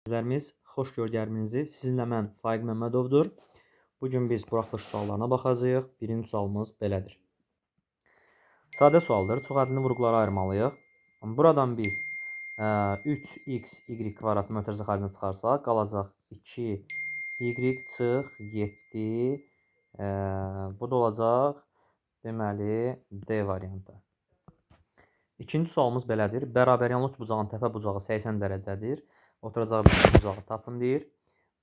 İzləyicilərimiz, xoş gördüyünüzü sizinlə mən Faiq Məmmədovdur. Bugün biz buraxılış suallarına baxacağıq. Birinci sualımız belədir. Sadə sualdır. Çox ədədli vurğulara ayırmalıyıq. Buradan biz 3x, y kvadrat mötərizə xərcini çıxarsaq, qalacaq 2y çıx 7. Bu da olacaq, deməli, D variantı. İkinci sualımız belədir. Bərabəryanlı üçbucağın təpə bucağı 80 dərəcədir. Oturacağı bitki bucağı tapın deyir.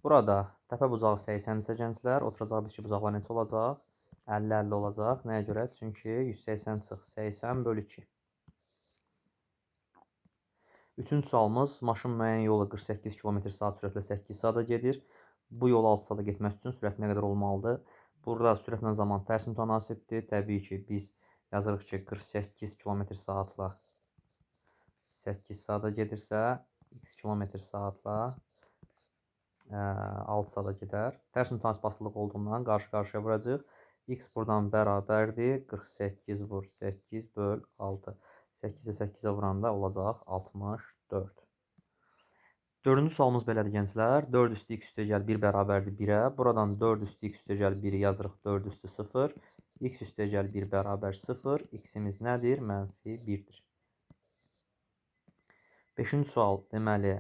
Burada təpə bucağı 80 isə gənclər, oturacağı bitki bucaqlar neçə olacaq? 50-50 olacaq. Nəyə görə? Çünki 180 çıx 80 bölü 2. Üçüncü sualımız, maşın müəyyən yolu 48 km/saat sürətlə 8 saata gedir. Bu yolu 6 saata getmək üçün sürət nə qədər olmalıdır? Burada sürətlə zaman tərs mütənasibdir. Təbii ki, biz yazırıq ki, 48 km/saatla 8 saata gedirsə, x km/saatla 6 saata gedər. Tərs mütənasib asılılıq olduğundan qarşı-qarşıya vuracaq. X buradan bərabərdir. 48 vur 8 böl 6. 8-ə 8-ə vuranda olacaq 64. Dördüncü sualımız belədir gənclər. 4 üstü x üstə gəl 1 bərabərdir 1-ə. Buradan 4 üstü x üstə gəl 1-i yazırıq 4 üstü 0. X üstə gəl 1 bərabər 0. X-imiz nədir? Mənfi 1-dir. Beşinci sual, deməli,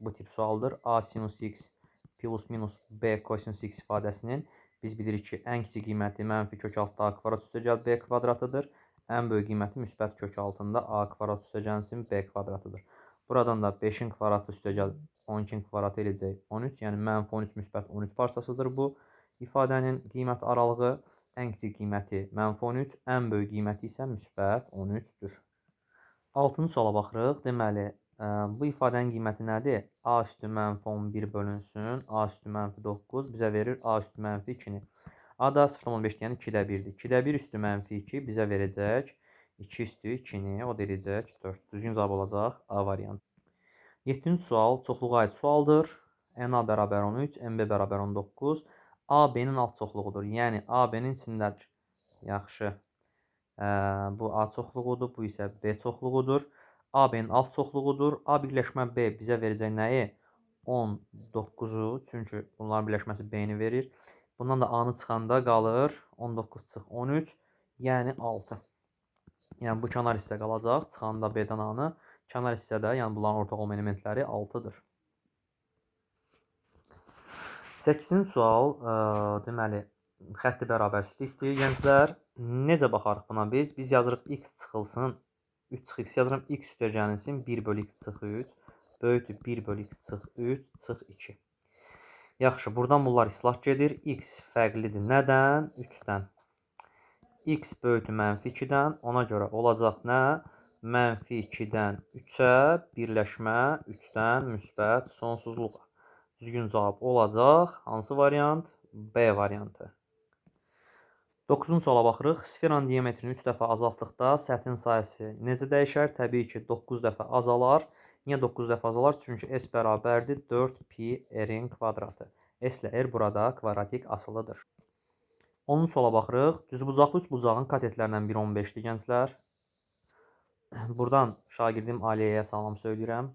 bu tip sualdır. A sinus x plus minus b kosinus x ifadəsinin biz bilirik ki, ən kiçik qiyməti mənfi kök altında a kvadrat üstə gəl b kvadratıdır. Ən böyük qiyməti müsbət kök altında a kvadrat üstə gəlsin b kvadratıdır. Buradan da 5-in kvadratı üstə gəl 12-in kvadratı eləyəcək 13. Yəni mənfi 13 müsbət 13 parçasıdır bu. İfadənin qiymət aralığı ən kiçik qiyməti mənfi 13, ən böyük qiyməti isə müsbət 13-dür. 6-cı suala baxırıq. Deməli, bu ifadənin qiyməti nədir? A üstü mənfi 11 bölünsün, A üstü mənfi 9 bizə verir A üstü mənfi 2-ni. A da 0,5 yəni 2-də 1-dir. 2-də 1 üstü mənfi 2 bizə verəcək 2 üstü 2-ni, o da eləyəcək 4. Düzgün cavab olacaq A variantı. 7-ci sual çoxluğa aid sualdır. NA bərabər 13, MB bərabər 19. AB-nin alt çoxluğudur. Yəni AB-nin içindədir. Yaxşı. Bu A çoxluğudur, bu isə B çoxluğudur. AB-nin alt çoxluğudur. A birləşmə B bizə verəcək nəyi? 19-u, çünki bunların birləşməsi B-ni verir. Bundan da A-nı çıxanda qalır 19 çıx 13, yəni 6. Yəni bu kənar hissə qalacaq, çıxanda B-dən A-nı. Kənar hissədə, yəni bunların ortaq olma elementləri 6-dır. 8-ci sual, deməli, xətti bərabərsizlikdir. Gənclər, necə baxarıq buna biz? Biz yazırıq x çıxılsın, 3 çıx x yazırım, x üstə gəlinsin 1 bölü x çıx 3, böyükdür 1 bölü x çıx 3 çıx 2. Yaxşı, buradan bunlar islah gedir. X fərqlidir nədən? 3-dən. X böyükdür mənfi 2-dən. Ona görə olacaq nə? Mənfi 2-dən 3-ə birləşmə 3-dən müsbət sonsuzluğa. Düzgün cavab olacaq. Hansı variant? B variantı. 9-cu suala baxırıq. Sferanın diametrini 3 dəfə azaltdıqda səthin sahəsi necə dəyişər? Təbii ki, 9 dəfə azalar. Niyə 9 dəfə azalar? Çünki S bərabərdir 4pi R-in kvadratı. S ilə R burada kvadratik asılıdır. 10-cu suala baxırıq. Düzbucaqlı üçbucağın katetlərindən biri 15-dir gənclər. Buradan şagirdim Aliyəyə salam söyləyirəm.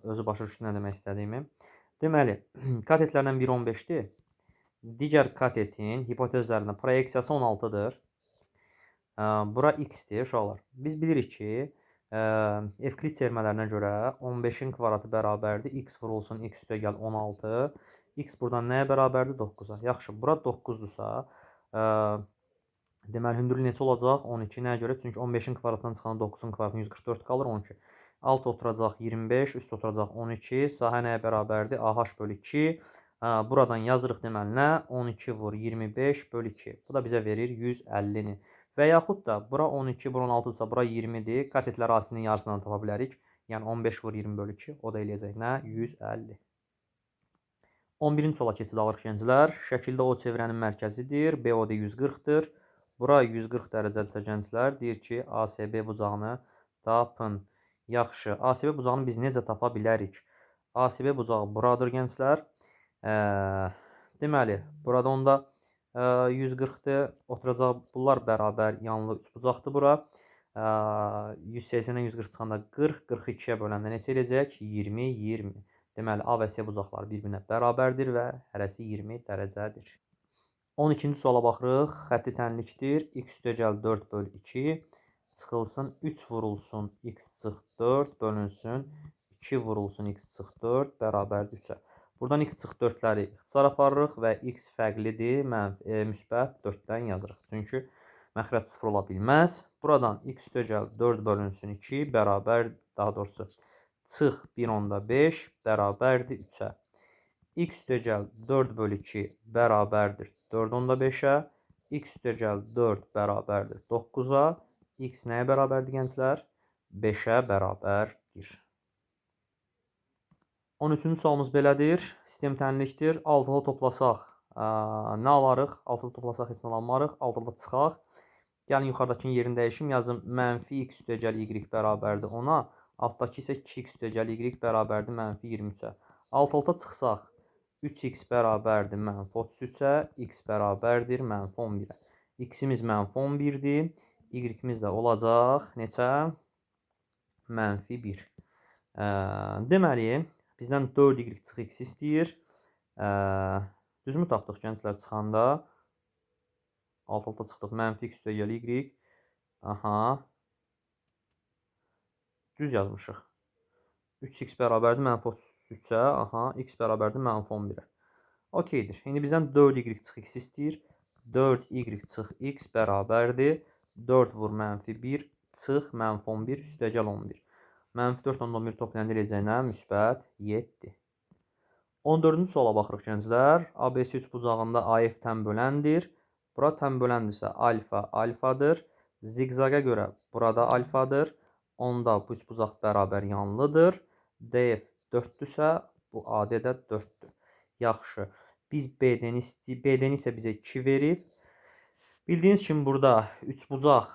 Özü başa düşdü nə demək istədiyimi. Deməli, katetlərdən biri 15-dir. Digər katetin hipotez üzərində proyeksiyası 16-dır. Bura x-dir uşaqlar. Biz bilirik ki, Evklit teoremlərinə görə 15-in kvadratı bərabərdir. X vurulsun, x üstə gəl 16. X buradan nəyə bərabərdir? 9-a. Yaxşı, bura 9-dursa, deməli, hündürlük neçə olacaq? 12. Nəyə görə? Çünki 15-in kvadratından çıxan 9-un kvadratından 144 qalır, 12. Alt oturacaq 25, üst oturacaq 12. Sahə nəyə bərabərdir? AH bölü 2. Buradan yazırıq deməli nə? 12 vur 25 bölü 2. Bu da bizə verir 150-ni. Və yaxud da bura 12, bura 16-dırsa, bura 20-dir. Katetlər asinin yarısından tapa bilərik. Yəni 15 vur 20 bölü 2. O da eləyəcək nə? 150. 11-ci suala keçid alırıq gənclər. Şəkildə O çevrənin mərkəzidir. BOD 140-dır. Bura 140 dərəcədirsə gənclər, deyir ki, ASB bucağını tapın. Yaxşı, ASB bucağını biz necə tapa bilərik? ASB bucağı buradır gənclər. Deməli, burada onda 140-dır, oturacaq bunlar bərabər yanlı üçbucaqdır bura. 180-dən 140 çıxanda 40, 42-yə böləndə neçə eləyəcək? 20, 20. Deməli, A və C bucaqları bir-birinə bərabərdir və hərəsi 20 dərəcədir. 12-ci suala baxırıq. Xətti tənlikdir. X üstəgəl 4 bölü 2 çıxılsın 3 vurulsun x çıx 4 bölünsün 2 vurulsun x çıx 4 bərabərdir 3-ə. Buradan x çıx 4-ləri ixtisar aparırıq və x fərqlidir, müsbət 4-dən yazırıq. Çünki məxrəc 0 ola bilməz. Buradan x üstəgəl 4 bölünsün 2 bərabər, daha doğrusu çıx 1/5 bərabərdir 3-ə. X üstəgəl 4 bölü 2 bərabərdir 4/5-ə. X üstəgəl 4 bərabərdir 9-a. X nəyə bərabərdir gənclər? 5-ə bərabərdir. 13-cü sualımız belədir. Sistem tənlikdir. Altılı toplasaq nə alarıq? Altılı toplasaq heç nə almarıq. Altılı çıxaq. Gəlin yuxarıdakının yerini dəyişim. Yazım mənfi x üstəgəl y bərabərdir 10-a. Altdakı isə 2x üstəgəl y bərabərdir mənfi 23-ə. Altılı çıxsaq 3x bərabərdir mənfi 33-ə. X bərabərdir mənfi 11-ə. X-imiz mənfi 11-dir. Y-imiz də olacaq neçə? Mənfi 1. Deməli, bizdən 4y çıx x istəyir. Düzmü tapdıq gənclər çıxanda? Altılı çıxdıq. Mənfi x üstəgəl y. Aha. Düz yazmışıq. 3x bərabərdir mənfi 33-ə. Aha. X bərabərdir mənfi 11-ə. Okeydir. İndi bizdən 4y çıx x istəyir. 4y çıx x bərabərdir. 4 vur mənfi 1 çıx mənfi 11 üstəgəl 11. Mənfi 4 11 toplayanda eləyəcəyinə müsbət 7. 14-cü suala baxırıq gənclər. ABC üçbucağında AF tən böləndir. Bura tən böləndirsə alfa alfadır. Ziqzaqa görə burada alfadır. Onda bu üçbucaq bərabər yanlıdır. DF 4-dürsə bu AD də 4-dür. Yaxşı. Biz BD-ni isə bizə 2 verib. Bildiyiniz kimi burada üçbucaq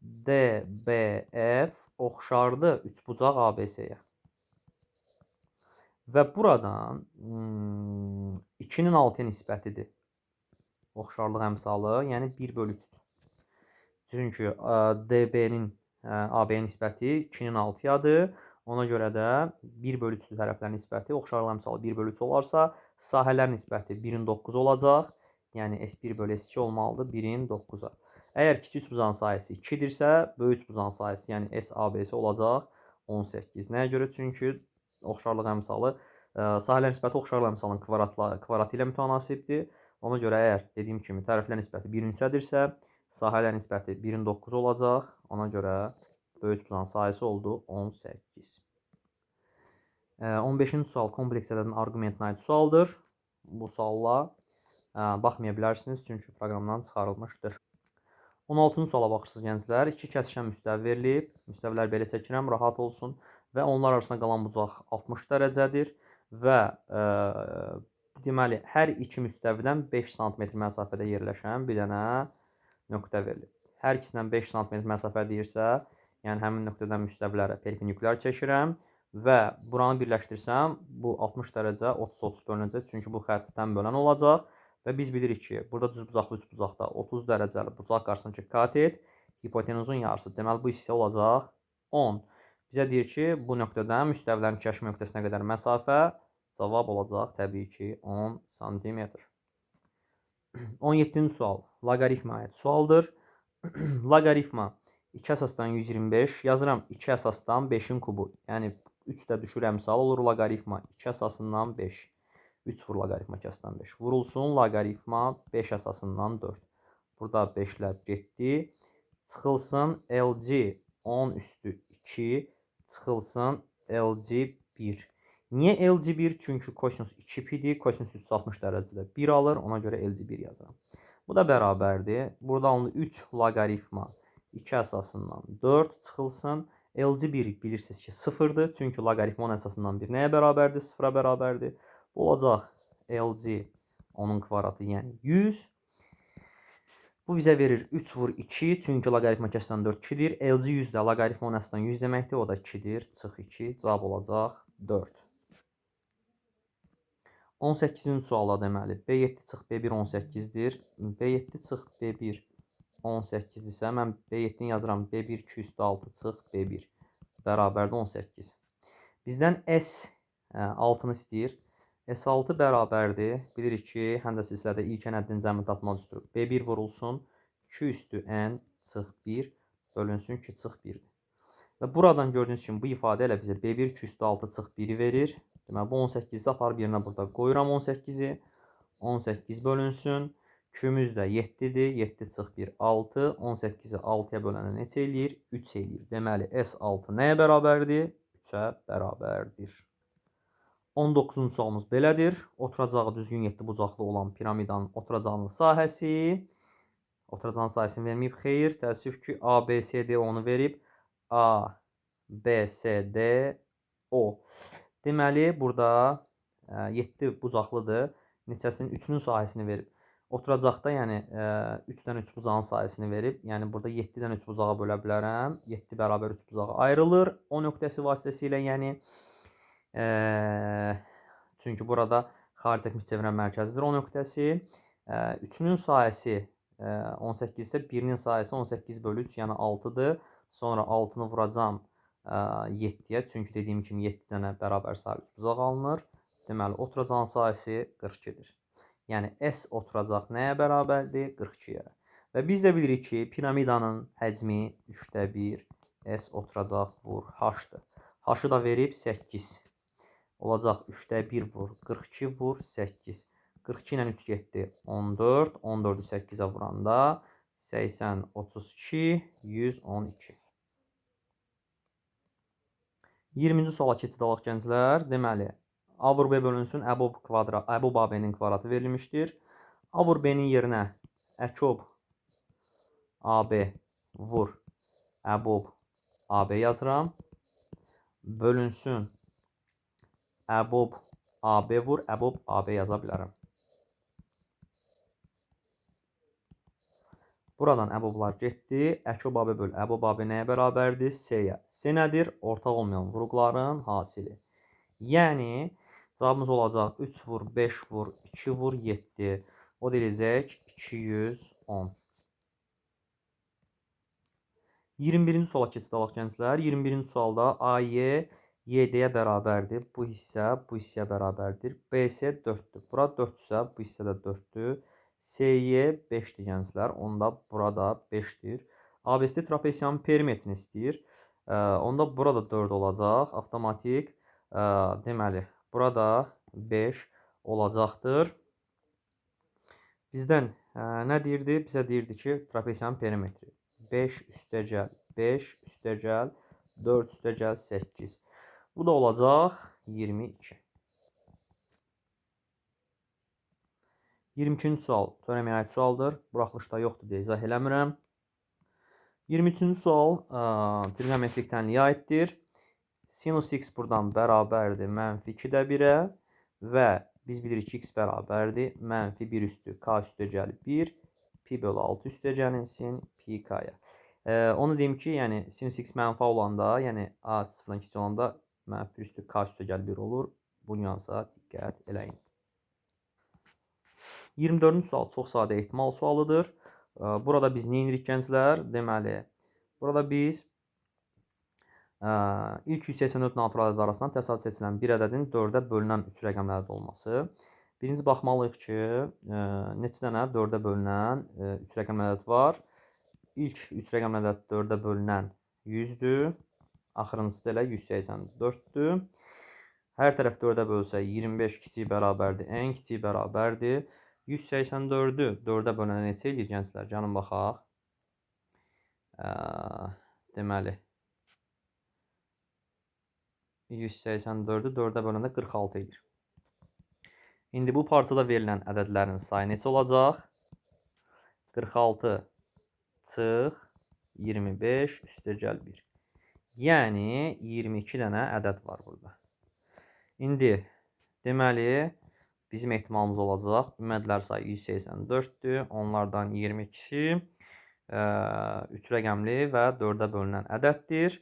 DBF oxşardır üçbucaq ABC-yə. Və buradan 2-nin 6-ya nisbətidir. Oxşarlıq əmsalı, yəni 1/3-dür. Çünki DB-nin AB-yə nisbəti 2-nin 6-yadır. Ona görə də 1/3-dür tərəflərin nisbəti. Oxşarlıq əmsalı 1/3 olarsa, sahələr nisbəti 1-in 9 olacaq. Yəni S1/S2 olmalıdır 1-in 9-a. Əgər kiçik üçbucağın sayəsi 2-dirsə, böyük üçbucağın sayəsi, yəni SABC olacaq 18. Nəyə görə? Çünki oxşarlıq əmsalı, sahələr nisbəti oxşarlıq əmsalının kvadratı ilə mütənasibdir. Ona görə əgər dediyim kimi tərəflər nisbəti 1-in 3-ədirsə, sahələr nisbəti 1-in 9 olacaq. Ona görə böyük üçbucağın sayəsi oldu 18. 15-ci sual kompleks ədədin arqumentinə aid sualdır. Bu sualla baxmaya bilərsiniz, çünki proqramdan çıxarılmışdır. 16-cı suala baxırsınız gənclər. 2 kəsişən müstəvi verilib. Müstəvilər belə çəkirəm, rahat olsun. Və onlar arasında qalan bucaq 60 dərəcədir. Və deməli, hər iki müstəvidən 5 sm məsafədə yerləşən bir dənə nöqtə verilib. Hər ikisindən 5 sm məsafə deyirsə, yəni həmin nöqtədən müstəvilərə perpendikulyar çəkirəm. Və buranı birləşdirsəm, bu 60 dərəcə 30-30 bölünəcək. Çünki bu xəttdən bölən olacaq. Və biz bilirik ki, burada düzbucaqlı üçbucaqda 30 dərəcəli bucaq qarşısındakı katet hipotenuzun yarısı. Deməli, bu hissə olacaq 10. Bizə deyir ki, bu nöqtədən müstəvilərin kəşf nöqtəsinə qədər məsafə cavab olacaq təbii ki 10 sm. 17-ci sual. Loqaritmaya aid sualdır. Loqaritma 2 əsasdan 125 yazıram 2 əsasdan 5-in kubu. Yəni 3 də düşür əmsal olur loqaritma 2 əsasından 5. 3 vur loqaritma 2 əsasından 5. Vurulsun loqaritma 5 əsasından 4. Burada 5-lər getdi. Çıxılsın LC 10 üstü 2. Çıxılsın LC 1. Niyə LC 1? Çünki kosinus 2 pidir. Kosinus 360 dərəcədə 1 alır. Ona görə LC 1 yazıram. Bu da bərabərdir. Burada 3 loqaritma 2 əsasından 4 çıxılsın. LC 1 bilirsiniz ki 0-dır. Çünki loqaritma 10 əsasından 1 nəyə bərabərdir? 0-a bərabərdir. Bu olacaq LC onun kvadratı, yəni 100. Bu bizə verir 3 vur 2. Çünki loqaritma 2 əsasından 4 2-dir. LC 100 də loqaritma 10 əsasından 100 deməkdir. O da 2-dir. Çıx 2. Cavab olacaq 4. 18-ci sualda deməli B7 çıx B1 18-dir. B7 çıx B1 18-dirsə, mən B7-ni yazıram. B1 2 üstü 6 çıx B1 bərabərdir 18. Bizdən S6-nı istəyir. S6 bərabərdir. Bilirik ki, həndə silsilədə ilk ən həddin cəmini tapmaq üstür. B1 vurulsun. 2 üstü n çıx 1 bölünsün 2 çıx 1-dir. Və buradan gördüyünüz kimi bu ifadə elə bizə B1 2 üstü 6 çıx 1-i verir. Deməli, bu 18-i aparıb yerinə burada qoyuram 18-i. 18 bölünsün. Qümüz də 7-dir. 7 çıx 1, 6. 18-i 6-ya bölənə neçə eləyir? 3 eləyir. Deməli, S6 nəyə bərabərdir? 3-ə bərabərdir. 19-cu sualımız belədir. Oturacağı düzgün 7 bucaqlı olan piramidanın oturacağının sahəsi. Oturacağının sahəsini verməyib. Xeyr, təəssüf ki, A, B, C, D onu verib. A, B, C, D, O. Deməli, burada 7 bucaqlıdır. Neçəsinin 3-ünün sahəsini verib. Oturacaqda, yəni 3-dən 3 bucağın sahəsini verib. Yəni, burada 7-dən 3 bucağa bölə bilərəm. 7 bərabər 3 bucağa ayrılır. O nöqtəsi vasitəsilə, yəni, çünki burada xaric çəkmiş çevirən mərkəzidir o nöqtəsi. 3-ünün sahəsi 18 isə 1-nin sahəsi 18 bölü 3, yəni 6-dır. Sonra 6-nı vuracam 7-yə. Çünki dediyim kimi 7 dənə bərabər sayı 3 bucaq alınır. Deməli, oturacağın sahəsi 42-dir. Yəni, S oturacaq nəyə bərabərdir? 42-yə. Və biz də bilirik ki, piramidanın həcmi 3-də 1, S oturacaq vur H-dır. H-ı da verib 8. Olacaq 3-də 1 vur 42 vur 8. 42 ilə 3 getdi 14. 14-ü 8-ə vuranda 80, 32, 112. 20-ci suala keçid alaq gənclər. Deməli, A vur B bölünsün, Əbub AB-nin kvadratı verilmişdir. A vur B-nin yerinə Əkob AB vur Əbub AB yazıram. Bölünsün Əbub AB vur Əbub AB yaza bilərəm. Buradan Əbublar getdi. Əkob AB böl Əbub AB nəyə bərabərdir? C-yə. C nədir? Ortaq olmayan vuruqların hasili. Yəni, cavabımız olacaq 3 vur 5 vur 2 vur 7. O deyiləcək 210. 21-ci suala keçid alaq gənclər. 21-ci sualda AY YD-yə bərabərdir. Bu hissəyə bərabərdir. BC 4-dür. Bura 4-dürsə, bu hissə də 4-dür. CY 5-dir gənclər. Onda burada 5-dir. ABC trapesiyanın perimetrini istəyir. Onda burada 4 olacaq. Avtomatik. Deməli, burada 5 olacaqdır. Bizdən nə deyirdi? Bizə deyirdi ki, trapesiyanın perimetri 5 üstəgəl 5 üstəgəl 4 üstəgəl 8. Bu da olacaq 22. 22-ci sual teoremaya aid sualdır. Buraxılışda yoxdur deyə izah eləmirəm. 23-cü sual trigonometrik tənliyə aiddir. Sinus x buradan bərabərdir mənfi 2-də 1-ə və biz bilirik ki, x bərabərdir mənfi 1 üstü k üstəgəl 1 pi bölü 6 üstəgəlin sin pi k-ya. Onu deyim ki, yəni sinus x mənfi olanda, yəni a 0-dan kiçik olanda mənfi 1 üstü k üstəgəl 1 olur. Bu nüansa diqqət eləyin. 24-cü sual çox sadə ehtimal sualıdır. Burada biz nə edirik gənclər? Deməli, burada biz ilk 184 natural ədəd arasından təsadüf seçilən bir ədədin 4-ə bölünən 3 rəqəmli ədəd olması. Birinci baxmalıyıq ki, neçə dənə 4-ə bölünən 3 rəqəmli ədəd var. İlk 3 rəqəmli ədəd 4-ə bölünən 100-dür. Axırıncısı da elə 184-dür. Hər tərəf 4-ə bölsə 25 kiçik bərabərdir, ən kiçik bərabərdir. 184-ü 4-ə bölənə neçə eləyir gənclər? Gəlin baxaq. Deməli, 184-ü 4-ə böləndə 46 eləyir. İndi bu parçada verilən ədədlərin sayı neçə olacaq? 46 çıx 25 üstəgəl 1. Yəni, 22 dənə ədəd var burada. İndi, deməli, bizim ehtimalımız olacaq. Ümumədlər sayı 184-dür. Onlardan 22-si 3 rəqəmli və 4-ə bölünən ədəddir.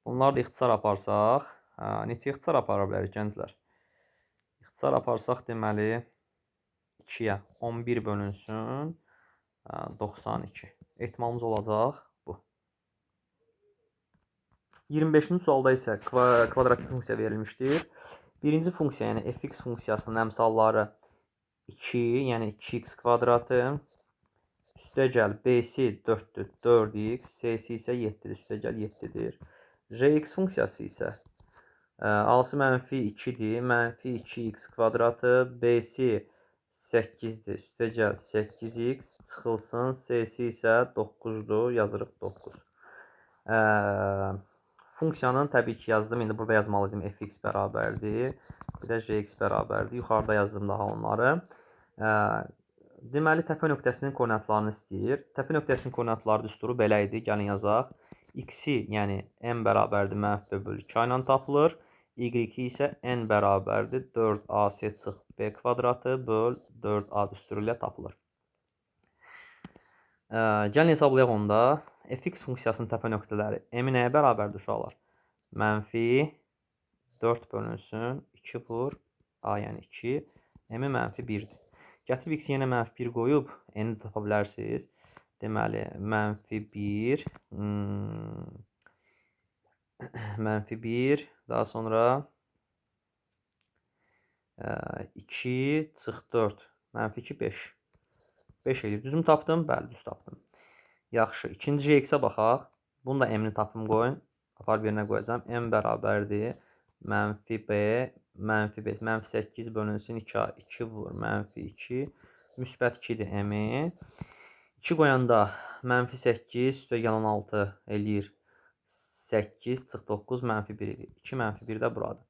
Bunları da ixtisar aparsaq, neçə ixtisar apara bilərik gənclər? İxtisar aparsaq, deməli, 2-yə 11 bölünsün 92 ehtimalımız olacaq bu. 25-ci sualda isə kvadratik funksiya verilmişdir. Birinci funksiya, yəni fx funksiyasının əmsalları 2, yəni 2x kvadratı, üstəgəl b-si 4-dür, 4x, c-si isə 7-dir, üstəgəl 7-dir. Rx funksiyası isə a-sı -2-dir, -2x kvadratı, b-si 8-dir, üstəgəl 8x çıxılsın, c-si isə 9-dur, yazırıq 9. Funksiyanın təbii ki yazdım, indi burada yazmalıydım fx bərabərdir, bir də jx bərabərdir, yuxarıda yazdım daha onları. Deməli, təpə nöqtəsinin koordinatlarını istəyir. Təpə nöqtəsinin koordinatları düsturu belə idi, gəlin yazaq. X-i, yəni n bərabərdir -4/2 ilə tapılır. Y-i isə n bərabərdir 4ac çıx b kvadratı böl 4a düsturu ilə tapılır. Gəlin hesablayaq onda. Fx funksiyasının təpə nöqtələri m-i nəyə bərabərdir uşaqlar? -4 bölünsün 2 vur a, yəni 2, m-i -1-dir. Gətirib x yenə -1 qoyub n-i tapa bilərsiniz. Deməli, -1, -1, daha sonra 2 çıx 4, -2, 5. 5 edir. Düzümü tapdım? Bəli, düz tapdım. Yaxşı, ikinci x-ə baxaq. Bunu da m-ni tapım qoyun. Aparıb yerinə qoyacağım. M bərabərdir. -b, -5, -8 bölünsün 2a, 2 vur, -2, müsbət 2-dir m-i. 2 qoyanda -8, üstəgəl 16 eləyir 8, çıx 9, -1 edir. 2, -1 də buradır.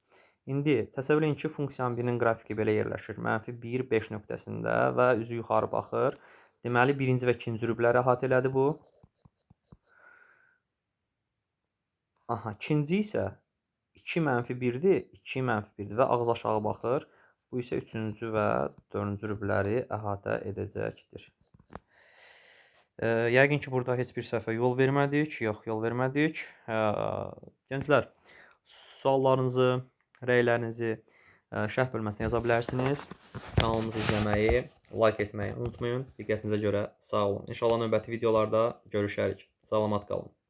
İndi təsəvvür edin ki, funksiyanın birinin qrafiki belə yerləşir. -1, 5 nöqtəsində və üzü yuxarı baxır. Deməli, birinci və ikinci rübləri əhatə elədi bu. Aha, ikinci isə 2 -1-dir, 2 -1-dir və ağız aşağı baxır. Bu isə üçüncü və dördüncü rübləri əhatə edəcəkdir. Yəqin ki, burada heç bir səhvə yol vermədik. Yox, yol vermədik. Gənclər, suallarınızı, rəylərinizi şərh bölməsinə yaza bilərsiniz. Kanalımızı izləməyi, like etməyi unutmayın. Diqqətinizə görə sağ olun. İnşallah növbəti videolarda görüşərik. Salamat qalın.